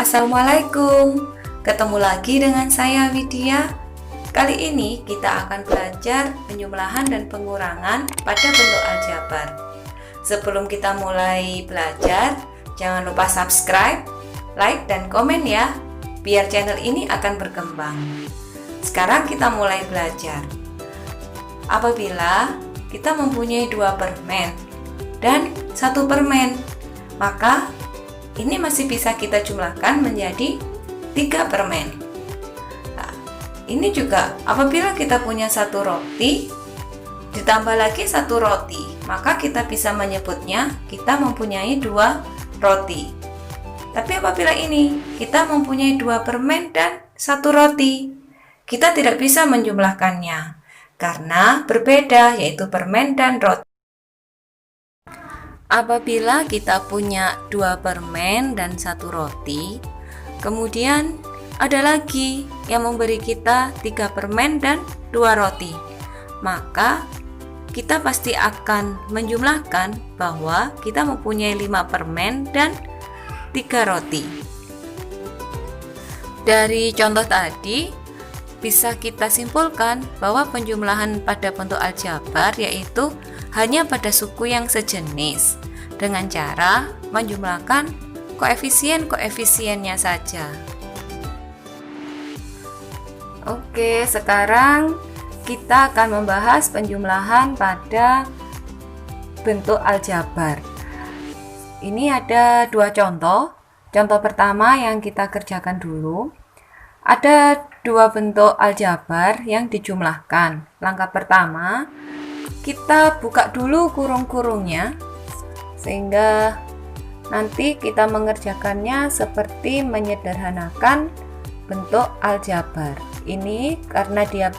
Assalamualaikum, ketemu lagi dengan saya Widya. Kali ini kita akan belajar penjumlahan dan pengurangan pada bentuk aljabar. Sebelum kita mulai belajar, jangan lupa subscribe, like, dan komen ya, biar channel ini akan berkembang. Sekarang kita mulai belajar. Apabila kita mempunyai 2 permen dan 1 permen, maka ini masih bisa kita jumlahkan menjadi 3 permen. Nah, ini juga apabila kita punya 1 roti ditambah lagi 1 roti, maka kita bisa menyebutnya kita mempunyai 2 roti. Tapi apabila ini kita mempunyai 2 permen dan 1 roti, kita tidak bisa menjumlahkannya karena berbeda, yaitu permen dan roti. Apabila kita punya 2 permen dan 1 roti, kemudian ada lagi yang memberi kita 3 permen dan 2 roti, maka kita pasti akan menjumlahkan bahwa kita mempunyai 5 permen dan 3 roti. Dari contoh tadi bisa kita simpulkan bahwa penjumlahan pada bentuk aljabar yaitu hanya pada suku yang sejenis dengan cara menjumlahkan koefisien-koefisiennya saja. Oke, sekarang kita akan membahas penjumlahan pada bentuk aljabar. Ini ada 2 contoh. Contoh pertama yang kita kerjakan dulu. Ada 2 bentuk aljabar yang dijumlahkan. Langkah pertama, kita buka dulu kurung-kurungnya sehingga nanti kita mengerjakannya seperti menyederhanakan bentuk aljabar. Ini karena dia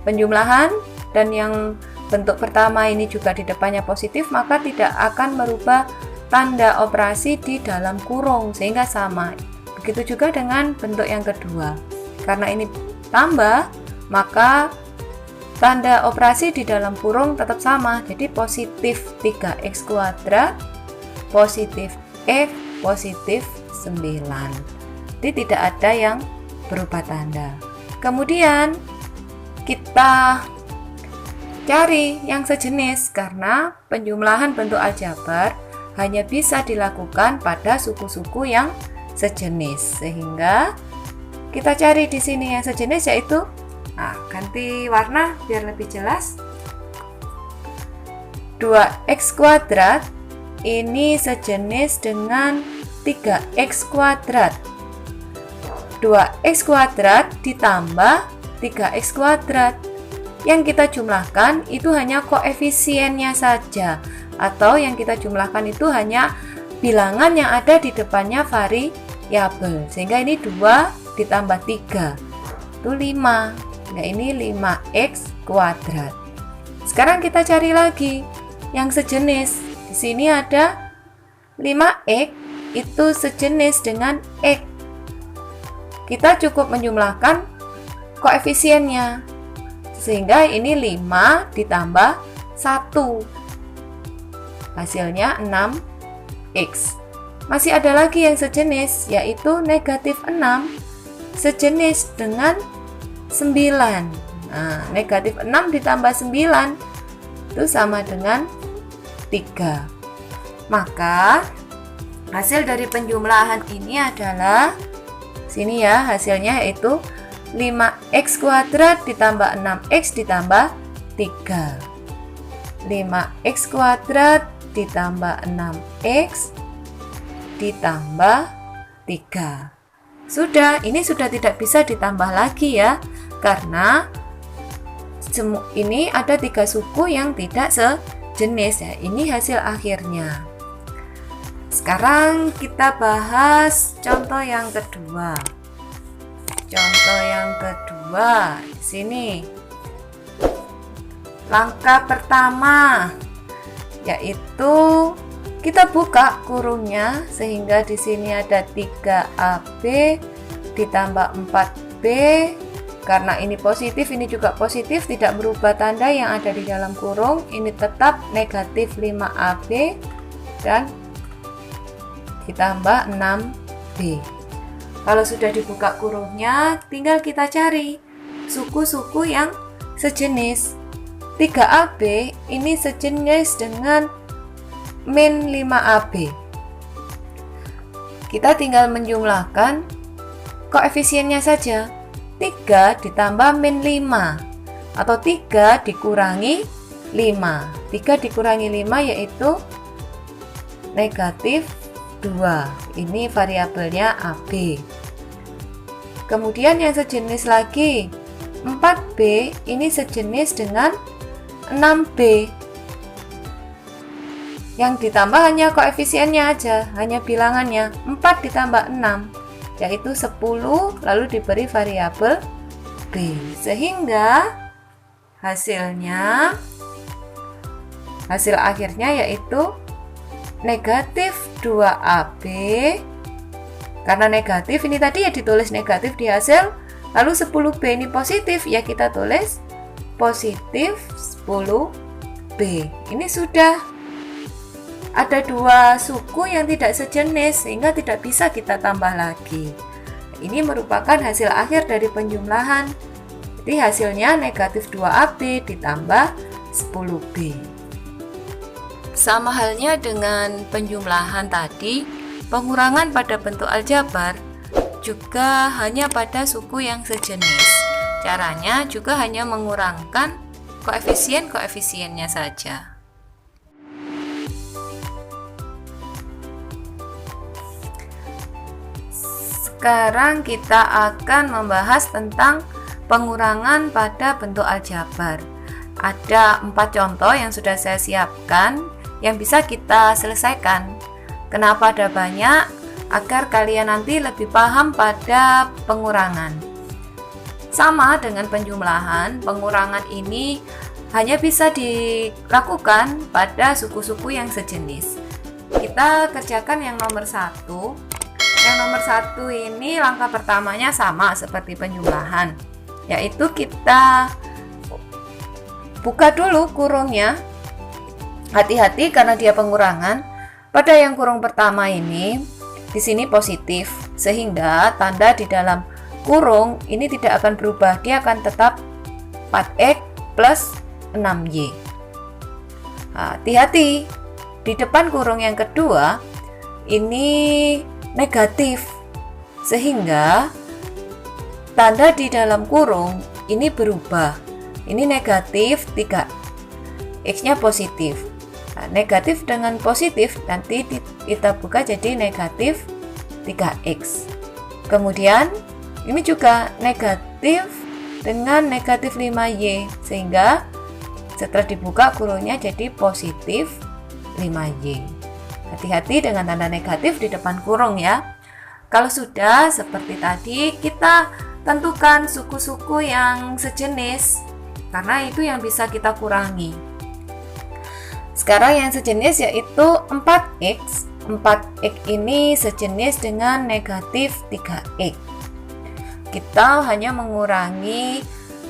penjumlahan dan yang bentuk pertama ini juga di depannya positif, maka tidak akan merubah tanda operasi di dalam kurung sehingga sama. Begitu juga dengan bentuk yang kedua. Karena ini tambah, maka tanda operasi di dalam kurung tetap sama, jadi positif 3x kuadrat, positif X, positif 9. Jadi tidak ada yang berubah tanda. Kemudian kita cari yang sejenis karena penjumlahan bentuk aljabar hanya bisa dilakukan pada suku-suku yang sejenis. Sehingga kita cari di sini yang sejenis yaitu ganti warna biar lebih jelas. 2x kuadrat ini sejenis dengan 3x kuadrat. 2x kuadrat ditambah 3x kuadrat. Yang kita jumlahkan itu hanya koefisiennya saja, atau yang kita jumlahkan itu hanya bilangan yang ada di depannya variabel. Sehingga ini 2 ditambah 3 itu 5. Nah, ini 5x kuadrat. Sekarang kita cari lagi yang sejenis. Di sini ada 5x itu sejenis dengan x. Kita cukup menjumlahkan koefisiennya. Sehingga ini 5 ditambah 1. Hasilnya 6x. Masih ada lagi yang sejenis, yaitu negatif 6 sejenis dengan 9. Nah, negatif 6 ditambah 9 itu sama dengan 3. Maka hasil dari penjumlahan ini adalah sini ya, hasilnya yaitu 5x kuadrat ditambah 6x ditambah 3. 5x kuadrat ditambah 6x ditambah 3. Sudah, ini sudah tidak bisa ditambah lagi ya, karena ini ada 3 suku yang tidak sejenis ya. Ini hasil akhirnya. Sekarang kita bahas contoh yang kedua. Contoh yang kedua di sini. Langkah pertama yaitu kita buka kurungnya sehingga di sini ada 3AB ditambah 4B. Karena ini positif, ini juga positif, tidak berubah tanda yang ada di dalam kurung. Ini tetap negatif 5AB dan ditambah 6B. Kalau sudah dibuka kurungnya, tinggal kita cari suku-suku yang sejenis. 3AB ini sejenis dengan min 5AB. Kita tinggal menjumlahkan koefisiennya saja. 3 ditambah min 5 atau 3 dikurangi 5. 3 dikurangi 5 yaitu negatif 2. Ini variabelnya AB. Kemudian yang sejenis lagi, 4B ini sejenis dengan 6B. Yang ditambah hanya koefisiennya aja, hanya bilangannya. 4 ditambah 6 yaitu 10, lalu diberi variabel B. Sehingga hasil akhirnya yaitu negatif 2AB. Karena negatif ini tadi ya ditulis negatif di hasil, lalu 10B ini positif, ya kita tulis positif 10B. Ini sudah ada dua suku yang tidak sejenis sehingga tidak bisa kita tambah lagi. Ini merupakan hasil akhir dari penjumlahan. Jadi hasilnya negatif 2AB ditambah 10B. Sama halnya dengan penjumlahan tadi, pengurangan pada bentuk aljabar juga hanya pada suku yang sejenis. Caranya juga hanya mengurangkan koefisien-koefisiennya saja. Sekarang kita akan membahas tentang pengurangan pada bentuk aljabar. Ada 4 contoh yang sudah saya siapkan yang bisa kita selesaikan. Kenapa ada banyak? Agar kalian nanti lebih paham pada pengurangan. Sama dengan penjumlahan, pengurangan ini hanya bisa dilakukan pada suku-suku yang sejenis. Kita kerjakan yang nomor 1. Yang nomor 1 ini langkah pertamanya sama seperti penjumlahan, yaitu kita buka dulu kurungnya. Hati-hati karena dia pengurangan. Pada yang kurung pertama ini, di sini positif, sehingga tanda di dalam kurung ini tidak akan berubah, dia akan tetap 4X plus 6Y. Hati-hati, di depan kurung yang kedua ini negatif, sehingga tanda di dalam kurung ini berubah. Ini negatif 3, X-nya positif. Negatif dengan positif nanti kita buka jadi negatif 3X. Kemudian ini juga negatif dengan negatif 5Y, sehingga setelah dibuka kurungnya jadi positif 5Y. Hati-hati dengan tanda negatif di depan kurung ya. Kalau sudah seperti tadi, kita tentukan suku-suku yang sejenis, karena itu yang bisa kita kurangi. Sekarang yang sejenis yaitu 4X. 4X ini sejenis dengan negatif 3X. Kita hanya mengurangi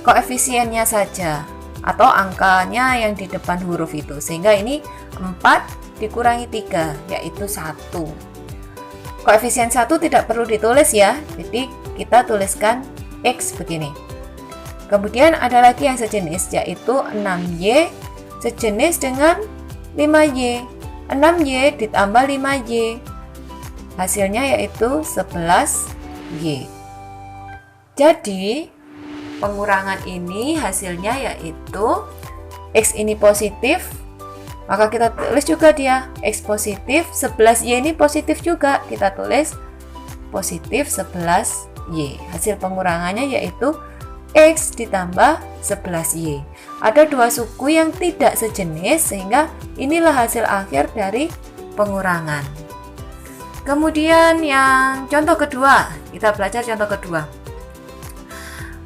koefisiennya saja, atau angkanya yang di depan huruf itu, sehingga ini 4 dikurangi 3 yaitu 1. Koefisien 1 tidak perlu ditulis ya, jadi kita tuliskan X begini. Kemudian ada lagi yang sejenis yaitu 6Y sejenis dengan 5Y. 6Y ditambah 5Y, hasilnya yaitu 11Y. Jadi pengurangan ini hasilnya yaitu X ini positif, maka kita tulis juga dia X positif, 11Y ini positif juga, kita tulis positif 11Y. Hasil pengurangannya yaitu X ditambah 11Y. Ada dua suku yang tidak sejenis, sehingga inilah hasil akhir dari pengurangan. Kemudian yang contoh kedua, kita belajar contoh kedua.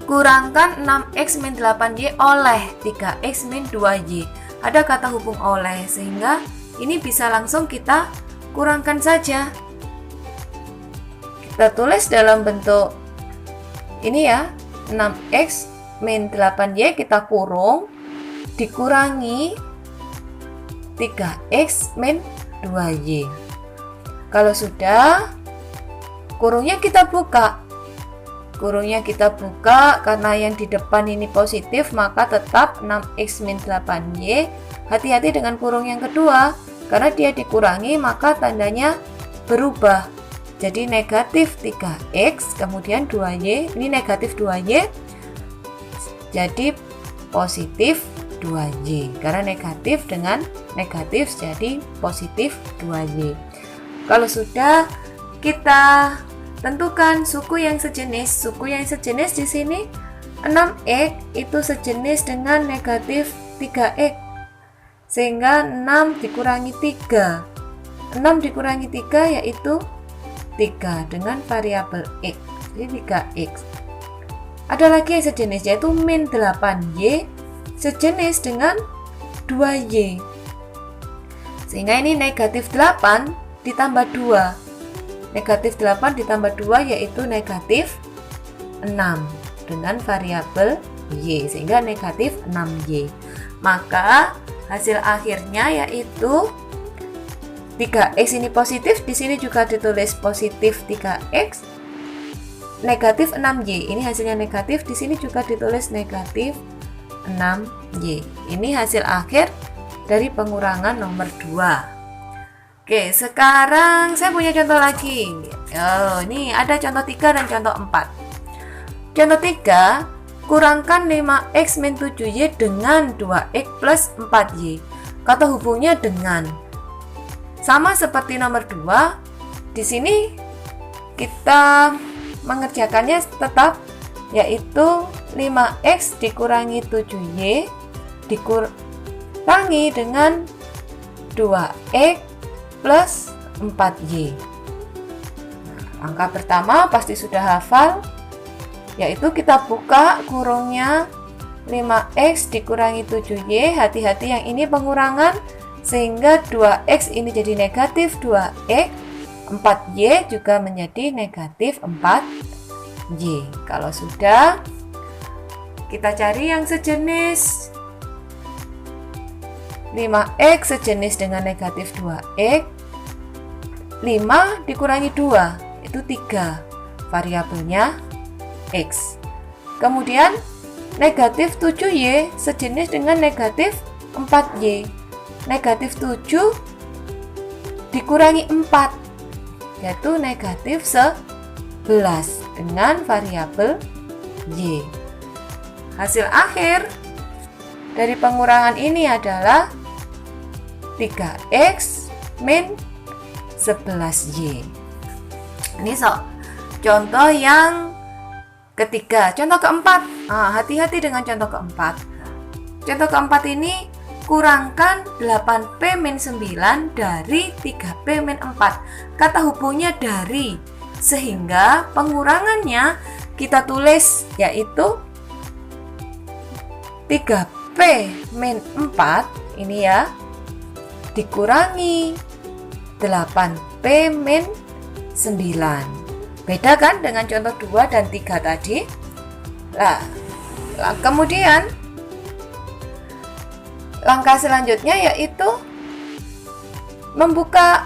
Kurangkan 6X min 8Y oleh 3X min 2Y. Ada kata hubung oleh, sehingga ini bisa langsung kita kurangkan saja. Kita tulis dalam bentuk ini ya, 6X min 8Y kita kurung, dikurangi 3X min 2Y. Kalau sudah, kurungnya kita buka. Kurungnya kita buka karena yang di depan ini positif, maka tetap 6x min 8y. Hati-hati dengan kurung yang kedua, karena dia dikurangi maka tandanya berubah. Jadi negatif 3x, kemudian 2y, ini negatif 2y, jadi positif 2y. Karena negatif dengan negatif jadi positif 2y. Kalau sudah, kita tentukan suku yang sejenis. Suku yang sejenis di sini 6x itu sejenis dengan negatif 3x. Sehingga 6 dikurangi 3. 6 dikurangi 3 yaitu 3 dengan variabel x. Jadi 3x. Ada lagi yang sejenis yaitu min 8y sejenis dengan 2y. Sehingga ini negatif 8 ditambah 2. Negatif 8 ditambah 2 yaitu negatif 6 dengan variabel y, sehingga negatif 6y. Maka hasil akhirnya yaitu 3x ini positif, di sini juga ditulis positif 3x, negatif 6y. Ini hasilnya negatif, di sini juga ditulis negatif 6y. Ini hasil akhir dari pengurangan nomor 2. Oke, sekarang saya punya contoh lagi. Ini ada contoh 3 dan contoh 4. Contoh 3, kurangkan 5x min 7y dengan 2x plus 4y. Kata hubungnya dengan. Sama seperti nomor 2, di sini kita mengerjakannya tetap, yaitu 5x dikurangi 7y dikurangi dengan 2x plus 4y. Angka pertama pasti sudah hafal, yaitu kita buka kurungnya 5x dikurangi 7y. Hati-hati yang ini pengurangan, sehingga 2x ini jadi negatif 2x, 4y juga menjadi negatif 4y. Kalau sudah, kita cari yang sejenis. 5x sejenis dengan negatif 2x. 5 dikurangi 2 itu 3, variabelnya x. Kemudian negatif 7y sejenis dengan negatif 4y. Negatif 7 dikurangi 4 yaitu negatif 11 dengan variabel y. Hasil akhir dari pengurangan ini adalah 3x min 11y. Ini contoh yang ketiga. Contoh keempat, hati-hati dengan contoh keempat. Contoh keempat ini kurangkan 8p min 9 dari 3p min 4. Kata hubungnya dari, sehingga pengurangannya kita tulis yaitu 3p min 4 ini ya dikurangi 8p min 9. Beda kan dengan contoh 2 dan 3 tadi. Nah, kemudian langkah selanjutnya yaitu membuka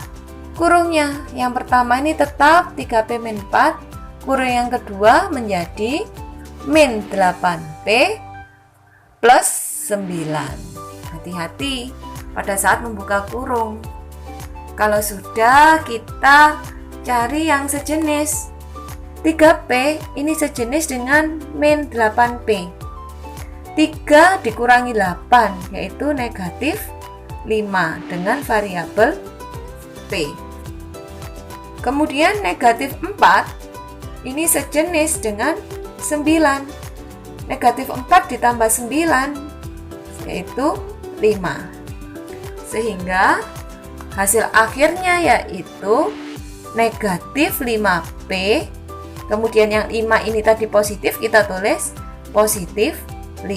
kurungnya. Yang pertama ini tetap 3p min 4, kurung yang kedua menjadi min 8p plus 9. Hati-hati pada saat membuka kurung. Kalau sudah, kita cari yang sejenis. 3p ini sejenis dengan min 8p. 3 dikurangi 8 yaitu negatif 5 dengan variabel p. Kemudian negatif 4 ini sejenis dengan 9. Negatif 4 ditambah 9 yaitu 5. Sehingga hasil akhirnya yaitu negatif 5p. Kemudian yang 5 ini tadi positif, kita tulis positif 5.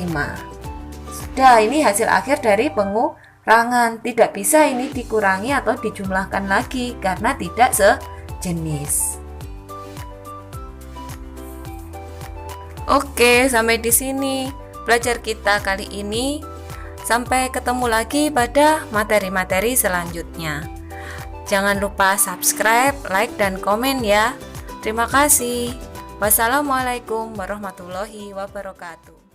Sudah, ini hasil akhir dari pengurangan. Tidak bisa ini dikurangi atau dijumlahkan lagi karena tidak sejenis. Oke, sampai di sini belajar kita kali ini. Sampai ketemu lagi pada materi-materi selanjutnya. Jangan lupa subscribe, like, dan komen ya. Terima kasih. Wassalamualaikum warahmatullahi wabarakatuh.